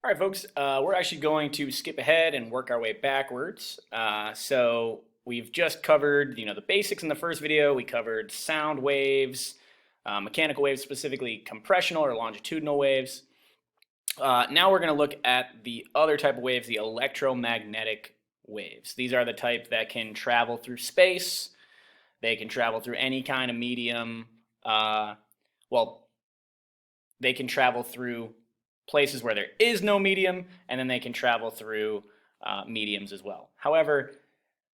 All right, folks, we're actually going to skip ahead and work our way backwards. So we've just covered, the basics in the first video. We covered sound waves, mechanical waves, specifically compressional or longitudinal waves. Now we're going to look at the other type of waves, the electromagnetic waves. These are the type that can travel through space. They can travel through any kind of medium. Well, they can travel through places where there is no medium, and then they can travel through mediums as well. However,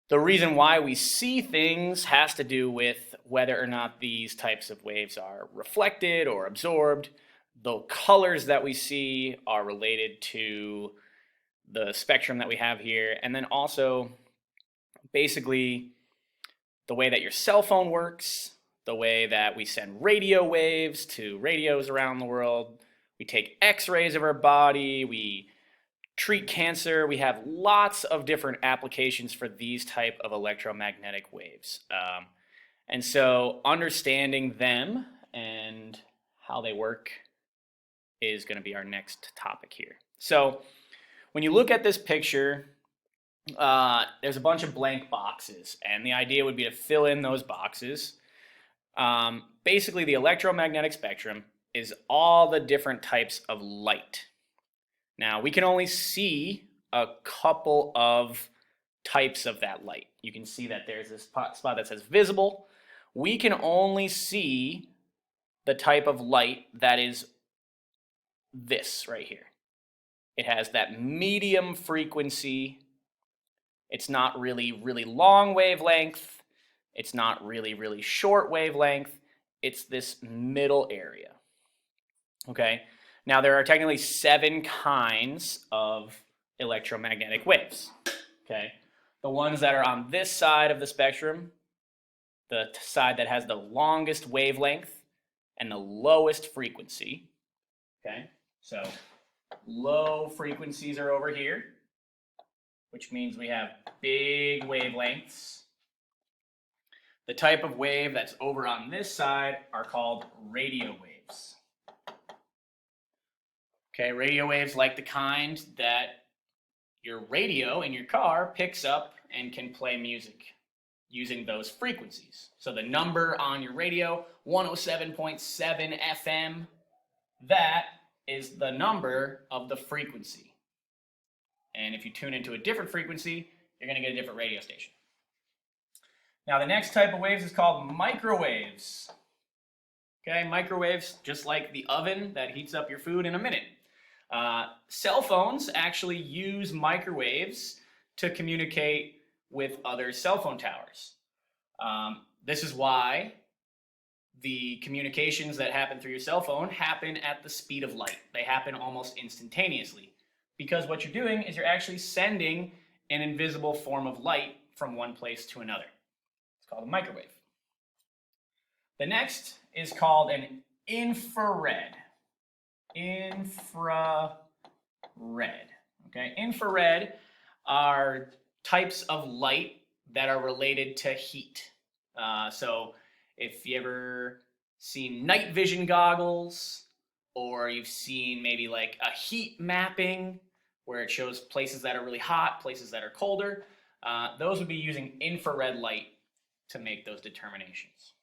the reason why we see things has to do with whether or not these types of waves are reflected or absorbed. The colors that we see are related to the spectrum that we have here, and then also basically the way that your cell phone works, the way that we send radio waves to radios around the world. We take x-rays of our body, we treat cancer. We have lots of different applications for these type of electromagnetic waves. And so understanding them and how they work is going to be our next topic here. So when you look at this picture, there's a bunch of blank boxes, and the idea would be to fill in those boxes. Basically, the electromagnetic spectrum is all the different types of light. Now, we can only see a couple of types of that light. You can see that there's this spot that says visible. We can only see the type of light that is this right here. It has that medium frequency. It's not really long wavelength. It's not really short wavelength. It's this middle area. Okay, now there are technically 7 kinds of electromagnetic waves. Okay, the ones that are on this side of the spectrum, the side that has the longest wavelength and the lowest frequency. Okay, so low frequencies are over here, which means we have big wavelengths. The type of wave that's over on this side are called radio waves. Okay, radio waves like the kind that your radio in your car picks up and can play music using those frequencies. So the number on your radio, 107.7 FM, that is the number of the frequency. And if you tune into a different frequency, you're going to get a different radio station. Now the next type of waves is called microwaves. Okay, microwaves, just like the oven that heats up your food in a minute. Cell phones actually use microwaves to communicate with other cell phone towers. This is why the communications that happen through your cell phone happen at the speed of light. They happen almost instantaneously, because what you're doing is you're actually sending an invisible form of light from one place to another. It's called a microwave. The next is called an infrared. Infrared. Okay, infrared are types of light that are related to heat. So if you ever seen night vision goggles, or you've seen maybe like a heat mapping where it shows places that are really hot, places that are colder, those would be using infrared light to make those determinations.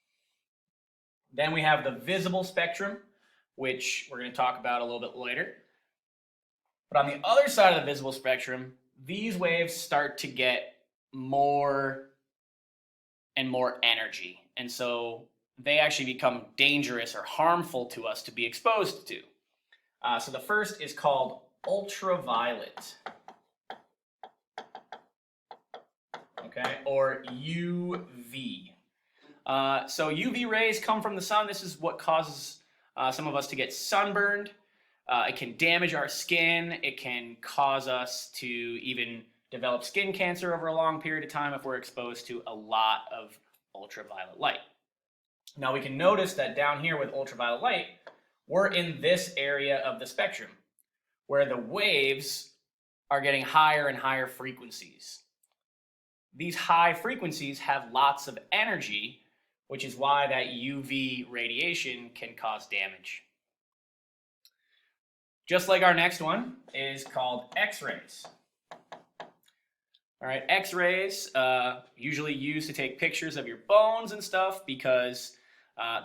Then we have the visible spectrum, which we're going to talk about a little bit later. But on the other side of the visible spectrum, these waves start to get more and more energy. And so they actually become dangerous or harmful to us to be exposed to. So the first is called ultraviolet. Okay, or UV. So UV rays come from the sun. This is what causes some of us to get sunburned. It can damage our skin. It can cause us to even develop skin cancer over a long period of time if we're exposed to a lot of ultraviolet light. Now we can notice that down here with ultraviolet light, we're in this area of the spectrum where the waves are getting higher and higher frequencies. These high frequencies have lots of energy, which is why that UV radiation can cause damage. Just like our next one is called X-rays. All right, X-rays usually used to take pictures of your bones and stuff because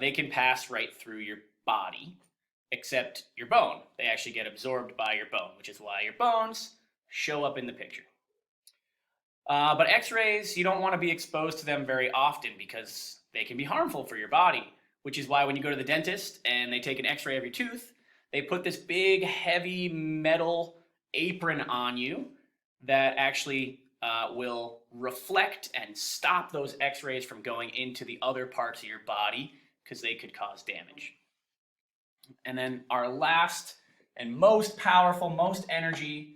they can pass right through your body, except your bone. They actually get absorbed by your bone, which is why your bones show up in the picture. But X-rays, you don't want to be exposed to them very often because they can be harmful for your body, which is why when you go to the dentist and they take an X-ray of your tooth, they put this big, heavy metal apron on you that actually will reflect and stop those X-rays from going into the other parts of your body because they could cause damage. And then our last and most powerful, most energy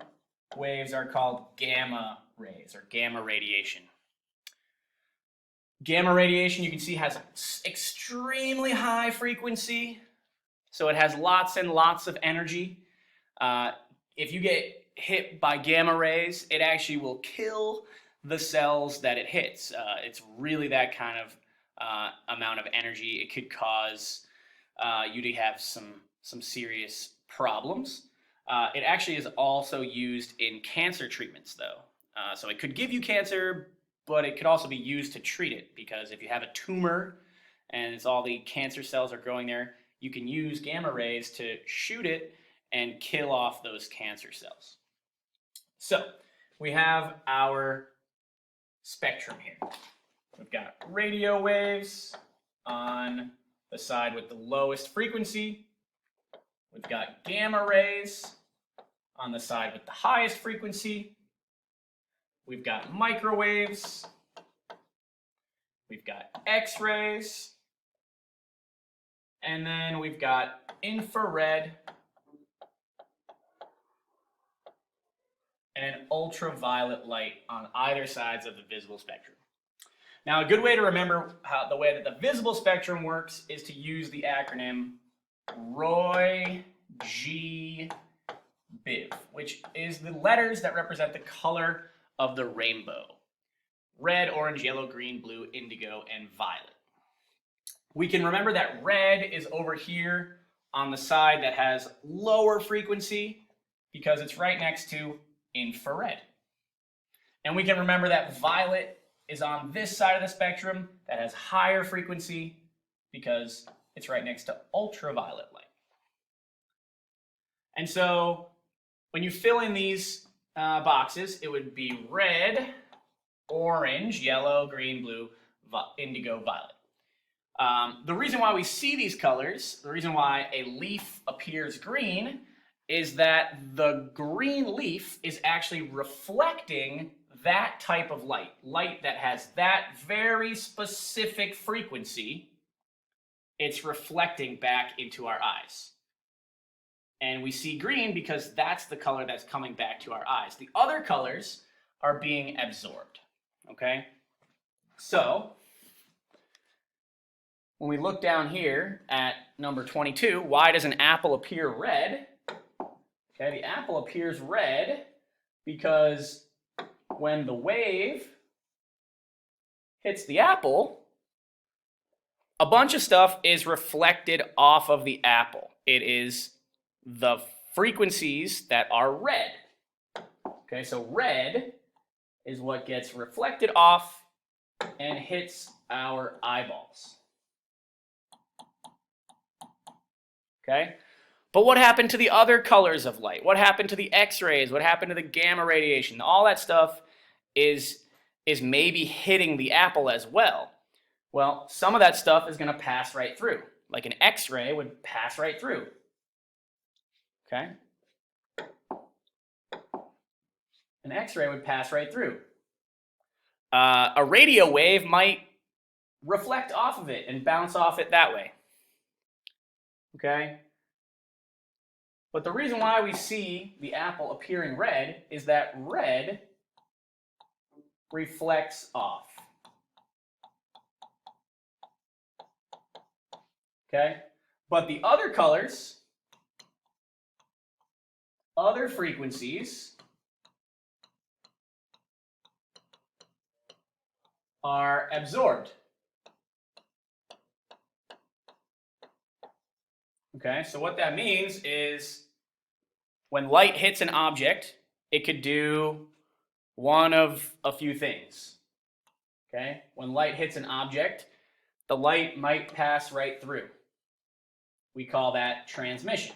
waves are called gamma rays or gamma radiation. Gamma radiation, you can see, has extremely high frequency, so it has lots and lots of energy. If you get hit by gamma rays, it actually will kill the cells that it hits. It's really that kind of amount of energy. It could cause you to have some serious problems. It actually is also used in cancer treatments, though. So it could give you cancer, but it could also be used to treat it, because if you have a tumor and it's all the cancer cells are growing there, you can use gamma rays to shoot it and kill off those cancer cells. So we have our spectrum here. We've got radio waves on the side with the lowest frequency. We've got gamma rays on the side with the highest frequency. We've got microwaves. We've got X-rays. And then we've got infrared and ultraviolet light on either sides of the visible spectrum. Now, a good way to remember the way that the visible spectrum works is to use the acronym ROY G BIV, which is the letters that represent the color of the rainbow: red, orange, yellow, green, blue, indigo, and violet. We can remember that red is over here on the side that has lower frequency because it's right next to infrared. And we can remember that violet is on this side of the spectrum that has higher frequency because it's right next to ultraviolet light. And so when you fill in these boxes, it would be red, orange, yellow, green, blue, indigo, violet. The reason why we see these colors, the reason why a leaf appears green, is that the green leaf is actually reflecting that type of light, light that has that very specific frequency. It's reflecting back into our eyes. And we see green because that's the color that's coming back to our eyes. The other colors are being absorbed, okay? So when we look down here at number 22, why does an apple appear red? Okay, the apple appears red because when the wave hits the apple, a bunch of stuff is reflected off of the apple. It is the frequencies that are red. Okay, so red is what gets reflected off and hits our eyeballs. Okay? But what happened to the other colors of light? What happened to the X-rays? What happened to the gamma radiation? All that stuff is maybe hitting the apple as well. Well, some of that stuff is going to pass right through. Like an X-ray would pass right through. Okay? An X-ray would pass right through. A radio wave might reflect off of it and bounce off it that way. Okay? But the reason why we see the apple appearing red is that red reflects off. Okay? But the other colors, other frequencies, are absorbed. Okay, so what that means is When light hits an object, it could do one of a few things. Okay? When light hits an object, the light might pass right through. We call that transmission.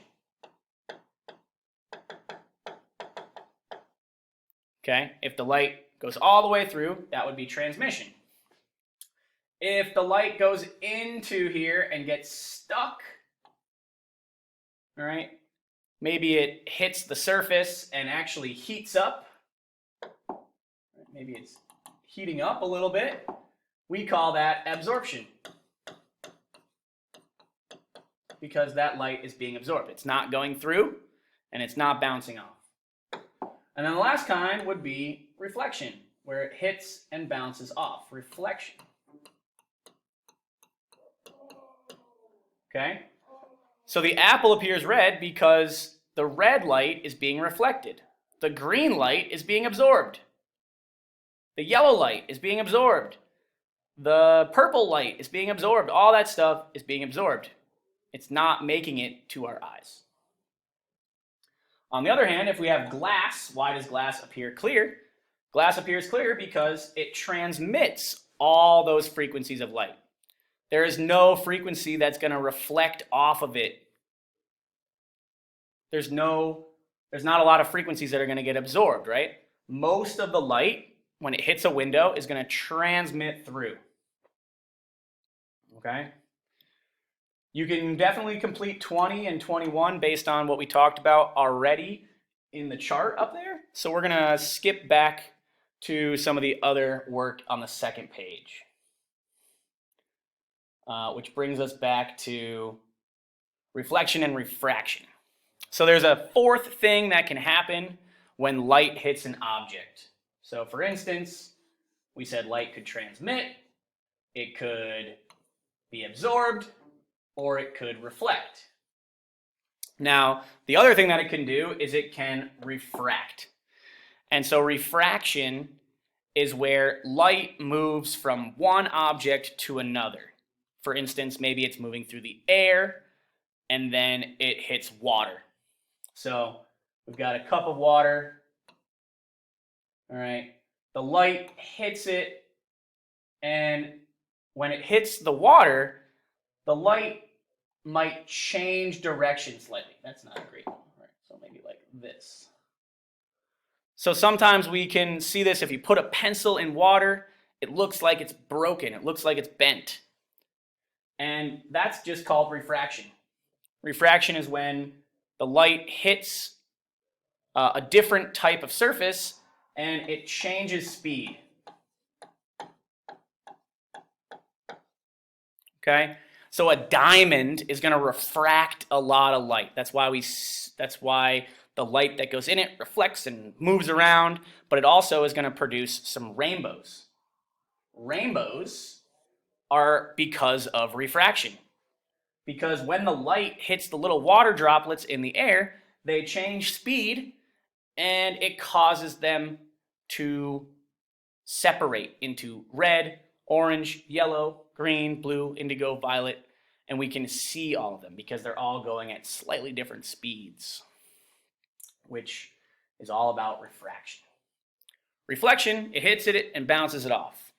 Okay? If the light goes all the way through, that would be transmission. If the light goes into here and gets stuck, all right, maybe it hits the surface and actually heats up. Maybe it's heating up a little bit. We call that absorption, because that light is being absorbed. It's not going through and it's not bouncing off. And then the last kind would be reflection, where it hits and bounces off. Reflection. Okay? So the apple appears red because the red light is being reflected. The green light is being absorbed. The yellow light is being absorbed. The purple light is being absorbed. All that stuff is being absorbed. It's not making it to our eyes. On the other hand, if we have glass, why does glass appear clear? Glass appears clear because it transmits all those frequencies of light. There is no frequency that's going to reflect off of it. There's not a lot of frequencies that are going to get absorbed, right? Most of the light, when it hits a window, is going to transmit through. Okay? You can definitely complete 20 and 21 based on what we talked about already in the chart up there. So we're going to skip back to some of the other work on the second page, which brings us back to reflection and refraction. So there's a fourth thing that can happen when light hits an object. So for instance, we said light could transmit, it could be absorbed, or it could reflect. Now, the other thing that it can do is it can refract. And so refraction is where light moves from one object to another. For instance, maybe it's moving through the air and then it hits water. So we've got a cup of water. All right. The light hits it, and when it hits the water, the light might change direction slightly. That's not a great one. Right? So maybe like this. So sometimes we can see this if you put a pencil in water, it looks like it's broken. It looks like it's bent. And that's just called refraction. Refraction is when the light hits a different type of surface and it changes speed. Okay? So a diamond is going to refract a lot of light. That's why the light that goes in it reflects and moves around, but it also is going to produce some rainbows. Rainbows are because of refraction. Because when the light hits the little water droplets in the air, they change speed and it causes them to separate into red, orange, yellow, green, blue, indigo, violet, and we can see all of them because they're all going at slightly different speeds, which is all about refraction. Reflection, it hits it and bounces it off.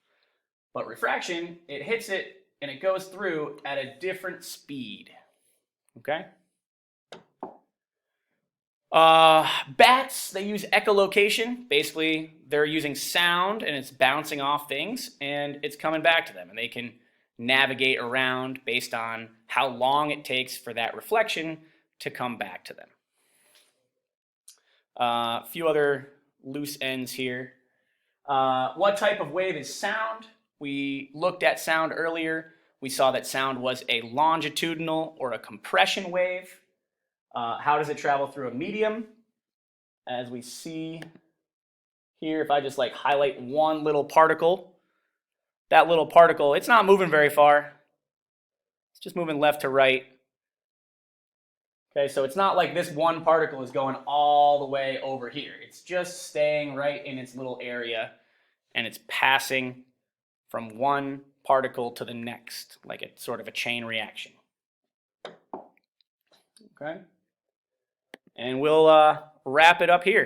But refraction, it hits it and it goes through at a different speed. Okay? Bats, they use echolocation. Basically, they're using sound and it's bouncing off things and it's coming back to them. And they can navigate around based on how long it takes for that reflection to come back to them. A few other loose ends here. What type of wave is sound? We looked at sound earlier. We saw that sound was a longitudinal or a compression wave. How does it travel through a medium? As we see here, if I just like highlight one little particle, that little particle, it's not moving very far. It's just moving left to right. Okay, so it's not like this one particle is going all the way over here. It's just staying right in its little area, and it's passing from one particle to the next, like it's sort of a chain reaction. Okay? and we'll wrap it up here.